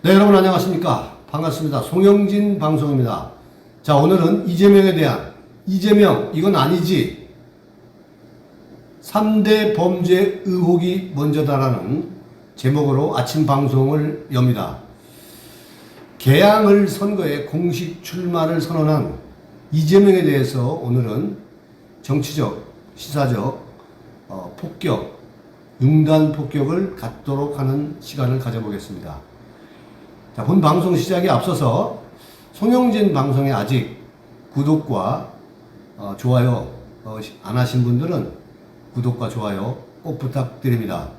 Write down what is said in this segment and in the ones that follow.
네, 여러분 안녕하십니까. 반갑습니다. 송영진 방송입니다. 자, 오늘은 이재명에 대한 이재명 이건 아니지 3대 범죄 의혹이 먼저다라는 제목으로 아침 방송을 엽니다. 개항을 선거에 공식 출마를 선언한 이재명에 대해서 오늘은 정치적, 시사적 폭격, 융단 폭격을 갖도록 하는 시간을 가져보겠습니다. 자, 본 방송 시작에 앞서서 송영진 방송에 아직 구독과 좋아요 안 하신 분들은 구독과 좋아요 꼭 부탁드립니다.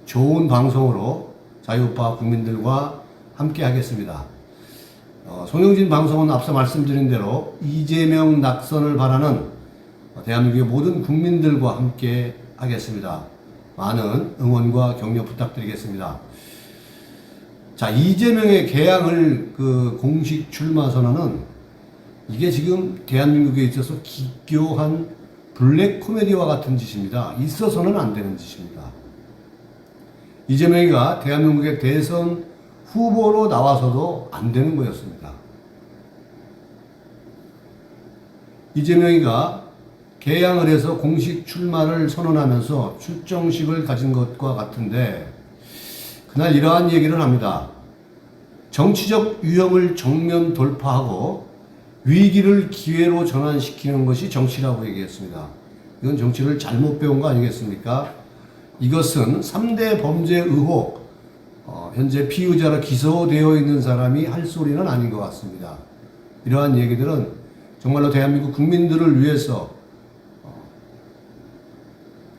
좋은 방송으로 자유우파 국민들과 함께 하겠습니다. 송영진 방송은 앞서 말씀드린 대로 이재명 낙선을 바라는 대한민국의 모든 국민들과 함께 하겠습니다. 많은 응원과 격려 부탁드리겠습니다. 자, 이재명의 개항을 공식 출마 선언은 이게 지금 대한민국에 있어서 기교한 블랙 코미디와 같은 짓입니다. 있어서는 안 되는 짓입니다. 이재명이가 대한민국의 대선 후보로 나와서도 안 되는 거였습니다. 이재명이가 개항을 해서 공식 출마를 선언하면서 출정식을 가진 것과 같은데 그날 이러한 얘기를 합니다. 정치적 위험을 정면 돌파하고 위기를 기회로 전환시키는 것이 정치라고 얘기했습니다. 이건 정치를 잘못 배운 거 아니겠습니까? 이것은 3대 범죄 의혹, 현재 피의자로 기소되어 있는 사람이 할 소리는 아닌 것 같습니다. 이러한 얘기들은 정말로 대한민국 국민들을 위해서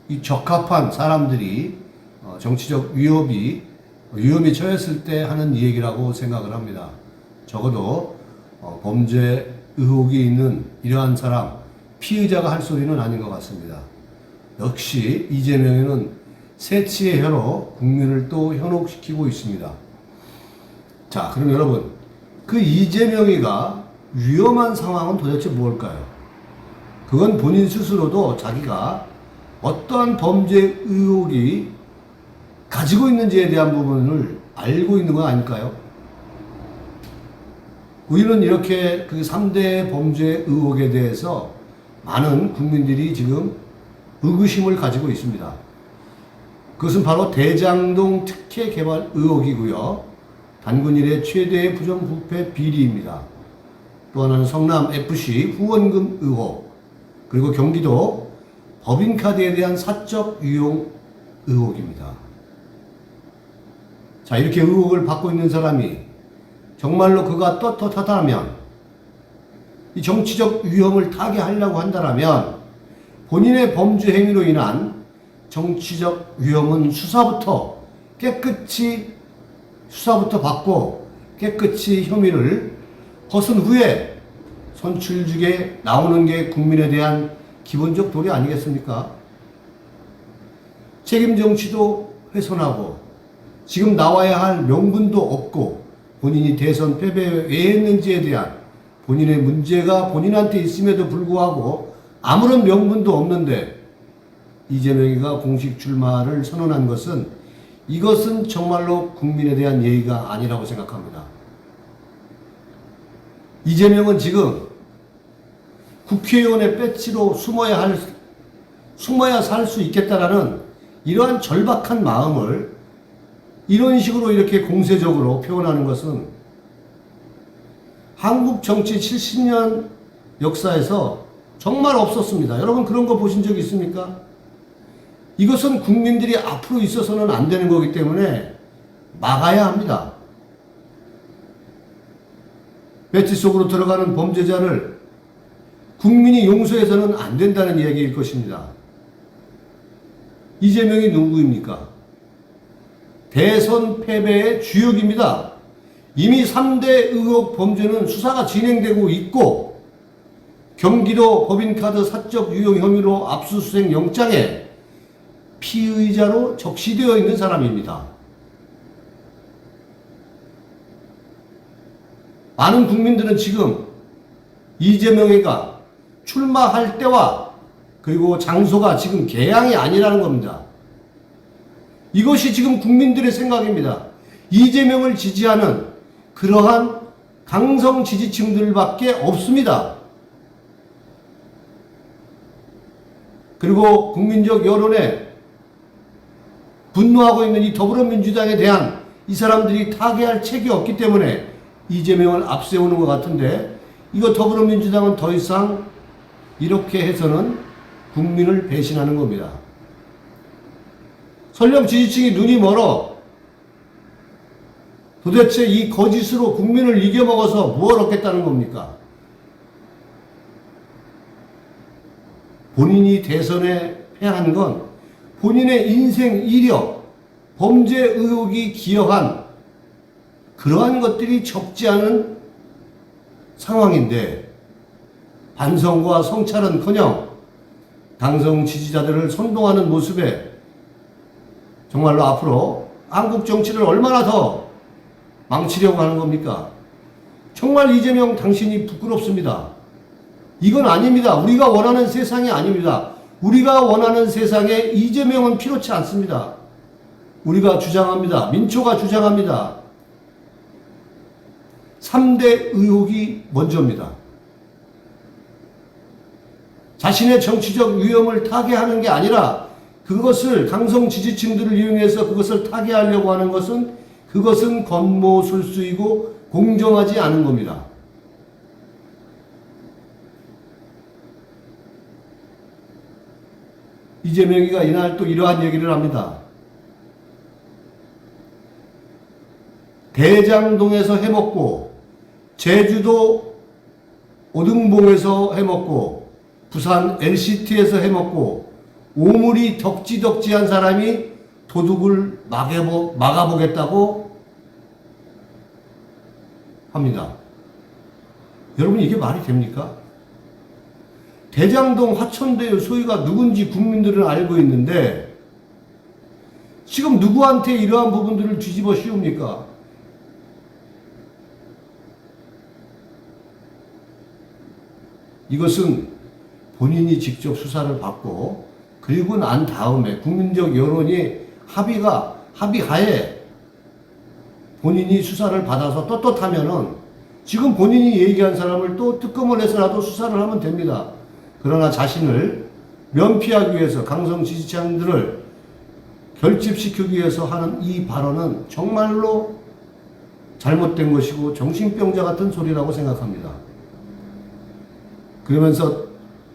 이 적합한 사람들이 정치적 위험이 처했을 때 하는 얘기라고 생각을 합니다. 적어도 범죄 의혹이 있는 이러한 사람, 피의자가 할 소리는 아닌 것 같습니다. 역시 이재명은 새치의 혀로 국민을 또 현혹시키고 있습니다. 자, 그럼 여러분, 그 이재명이가 위험한 상황은 도대체 뭘까요? 그건 본인 스스로도 자기가 어떠한 범죄 의혹이 가지고 있는지에 대한 부분을 알고 있는 건 아닐까요? 우리는 이렇게 그 3대 범죄 의혹에 대해서 많은 국민들이 지금 의구심을 가지고 있습니다. 그것은 바로 대장동 특혜 개발 의혹이고요. 단군 이래 최대의 부정부패 비리입니다. 또 하나는 성남 FC 후원금 의혹, 그리고 경기도 법인카드에 대한 사적 유용 의혹입니다. 자, 이렇게 의혹을 받고 있는 사람이 정말로 그가 떳떳하다면, 이 정치적 위험을 타개하려고 한다면 본인의 범죄 행위로 인한 정치적 위험은 수사부터 받고 깨끗이 혐의를 벗은 후에 선출직에 나오는 게 국민에 대한 기본적 도리 아니겠습니까? 책임 정치도 훼손하고 지금 나와야 할 명분도 없고 본인이 대선 패배 왜 했는지에 대한 본인의 문제가 본인한테 있음에도 불구하고 아무런 명분도 없는데 이재명이가 공식 출마를 선언한 것은 이것은 정말로 국민에 대한 예의가 아니라고 생각합니다. 이재명은 지금 국회의원의 배지로 숨어야 살 수 있겠다라는 이러한 절박한 마음을 이런 식으로 이렇게 공세적으로 표현하는 것은 한국 정치 70년 역사에서 정말 없었습니다. 여러분 그런 거 보신 적 있습니까? 이것은 국민들이 앞으로 있어서는 안 되는 거기 때문에 막아야 합니다. 배지 속으로 들어가는 범죄자를 국민이 용서해서는 안 된다는 이야기일 것입니다. 이재명이 누구입니까? 대선 패배의 주역입니다. 이미 3대 의혹 범죄는 수사가 진행되고 있고 경기도 법인카드 사적 유용 혐의로 압수수색 영장에 피의자로 적시되어 있는 사람입니다. 많은 국민들은 지금 이재명이가 출마할 때와 그리고 장소가 지금 개항이 아니라는 겁니다. 이것이 지금 국민들의 생각입니다. 이재명을 지지하는 그러한 강성 지지층들밖에 없습니다. 그리고 국민적 여론에 분노하고 있는 이 더불어민주당에 대한 이 사람들이 타개할 책이 없기 때문에 이재명을 앞세우는 것 같은데, 이거 더불어민주당은 더 이상 이렇게 해서는 국민을 배신하는 겁니다. 설령 지지층이 눈이 멀어 도대체 이 거짓으로 국민을 이겨먹어서 뭘 얻겠다는 겁니까? 본인이 대선에 패한 건 본인의 인생 이력, 범죄 의혹이 기여한 그러한 것들이 적지 않은 상황인데, 반성과 성찰은커녕 당선 지지자들을 선동하는 모습에 정말로 앞으로 한국 정치를 얼마나 더 망치려고 하는 겁니까? 정말 이재명 당신이 부끄럽습니다. 이건 아닙니다. 우리가 원하는 세상이 아닙니다. 우리가 원하는 세상에 이재명은 필요치 않습니다. 우리가 주장합니다. 민초가 주장합니다. 3대 의혹이 먼저입니다. 자신의 정치적 위험을 타개하는 게 아니라 그것을 강성 지지층들을 이용해서 그것을 타개하려고 하는 것은, 그것은 권모술수이고 공정하지 않은 겁니다. 이재명이가 이날 또 이러한 얘기를 합니다. 대장동에서 해먹고, 제주도 오등봉에서 해먹고, 부산 LCT에서 해먹고, 오물이 덕지덕지한 사람이 도둑을 막아보겠다고 합니다. 여러분, 이게 말이 됩니까? 대장동 화천대유 소유가 누군지 국민들은 알고 있는데 지금 누구한테 이러한 부분들을 뒤집어 씌웁니까? 이것은 본인이 직접 수사를 받고 그리고 난 다음에 국민적 여론이 합의하에 본인이 수사를 받아서 떳떳하면은 지금 본인이 얘기한 사람을 또 특검을 해서라도 수사를 하면 됩니다. 그러나 자신을 면피하기 위해서 강성 지지층들을 결집시키기 위해서 하는 이 발언은 정말로 잘못된 것이고 정신병자 같은 소리라고 생각합니다. 그러면서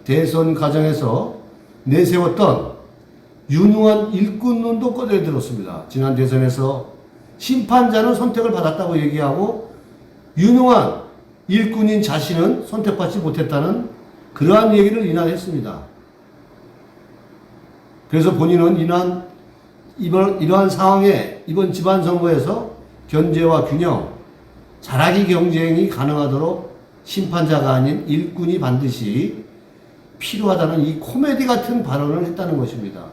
대선 과정에서 내세웠던 유능한 일꾼론도 꺼내들었습니다. 지난 대선에서 심판자는 선택을 받았다고 얘기하고 유능한 일꾼인 자신은 선택받지 못했다는 그러한 얘기를 이날 했습니다. 그래서 본인은 이러한 상황에 이번 지방선거에서 견제와 균형, 잘하기 경쟁이 가능하도록 심판자가 아닌 일꾼이 반드시 필요하다는 이 코미디 같은 발언을 했다는 것입니다.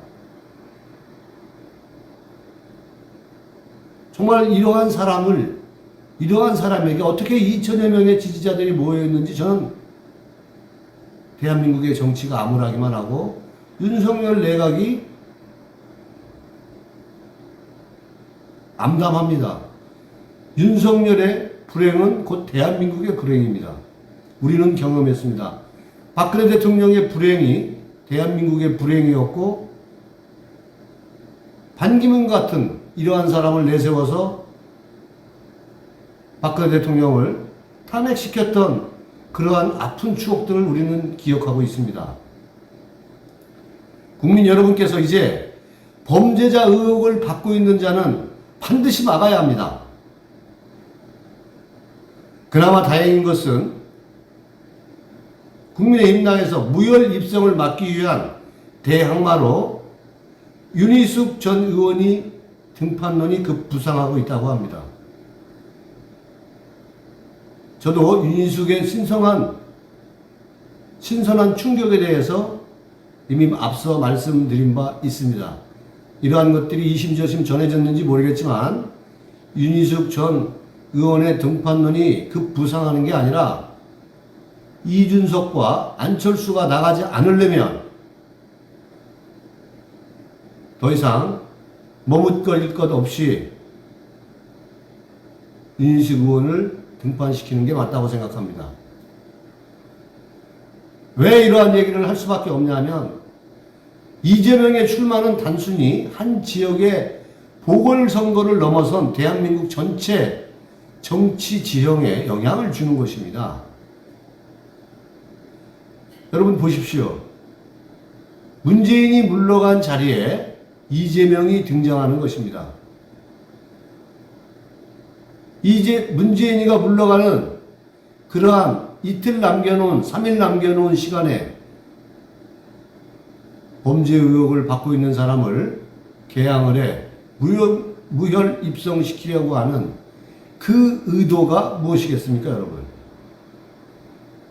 정말 이러한 사람에게 어떻게 2천여 명의 지지자들이 모여있는지 저는 대한민국의 정치가 암울하기만 하고 윤석열 내각이 암담합니다. 윤석열의 불행은 곧 대한민국의 불행입니다. 우리는 경험했습니다. 박근혜 대통령의 불행이 대한민국의 불행이었고 반기문 같은 이러한 사람을 내세워서 박근혜 대통령을 탄핵시켰던 그러한 아픈 추억들을 우리는 기억하고 있습니다. 국민 여러분께서 이제 범죄자 의혹을 받고 있는 자는 반드시 막아야 합니다. 그나마 다행인 것은 국민의힘당에서 무혈 입성을 막기 위한 대항마로 윤희숙 전 의원이 등판론이 급부상하고 있다고 합니다. 저도 윤희숙의 신선한 충격에 대해서 이미 앞서 말씀드린 바 있습니다. 이러한 것들이 이심저심 전해졌는지 모르겠지만 윤희숙 전 의원의 등판론이 급부상하는 게 아니라 이준석과 안철수가 나가지 않으려면 더 이상 머뭇거릴 것 없이 윤희숙 의원을 등판시키는 게 맞다고 생각합니다. 왜 이러한 얘기를 할 수밖에 없냐면 이재명의 출마는 단순히 한 지역의 보궐선거를 넘어선 대한민국 전체 정치 지형에 영향을 주는 것입니다. 여러분 보십시오. 문재인이 물러간 자리에 이재명이 등장하는 것입니다. 문재인이가 물러가는 그러한 이틀 남겨놓은, 3일 남겨놓은 시간에 범죄 의혹을 받고 있는 사람을 개항을 해 무혈 입성시키려고 하는 그 의도가 무엇이겠습니까, 여러분?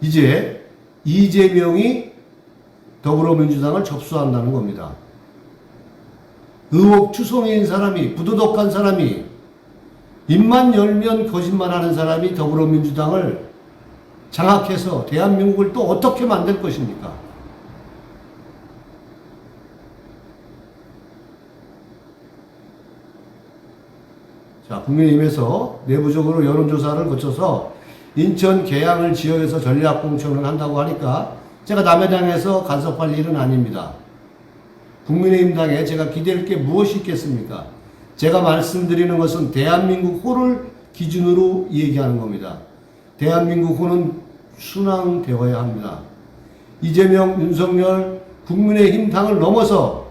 이제 이재명이 더불어민주당을 접수한다는 겁니다. 의혹 투성이인 사람이, 부도덕한 사람이, 입만 열면 거짓말하는 사람이 더불어민주당을 장악해서 대한민국을 또 어떻게 만들 것입니까? 자, 국민의힘에서 내부적으로 여론조사를 거쳐서 인천 계양을 지역에서 전략공천을 한다고 하니까 제가 남해당에서 간섭할 일은 아닙니다. 국민의힘 당에 제가 기댈 게 무엇이 있겠습니까? 제가 말씀드리는 것은 대한민국 호를 기준으로 얘기하는 겁니다. 대한민국 호는 순항되어야 합니다. 이재명, 윤석열, 국민의힘 당을 넘어서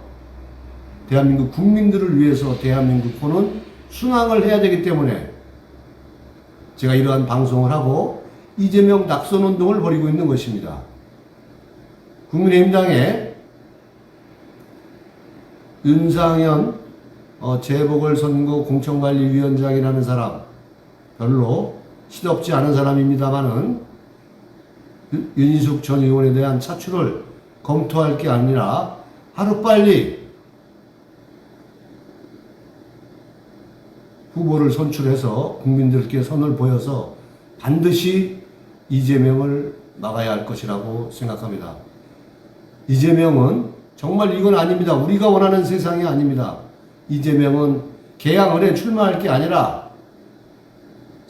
대한민국 국민들을 위해서 대한민국 호는 순항을 해야 되기 때문에 제가 이러한 방송을 하고 이재명 낙선운동을 벌이고 있는 것입니다. 국민의힘 당에 윤상현 재보궐선거 공천관리위원장이라는 사람, 별로 시덥지 않은 사람입니다만은 윤희숙 전 의원에 대한 차출을 검토할 게 아니라 하루빨리 후보를 선출해서 국민들께 선을 보여서 반드시 이재명을 막아야 할 것이라고 생각합니다. 이재명은 정말 이건 아닙니다. 우리가 원하는 세상이 아닙니다. 이재명은 개항을에 출마할 게 아니라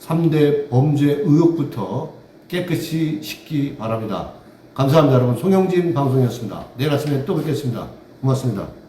3대 범죄 의혹부터 깨끗이 씻기 바랍니다. 감사합니다, 여러분. 송영진 방송이었습니다. 내일 아침에 또 뵙겠습니다. 고맙습니다.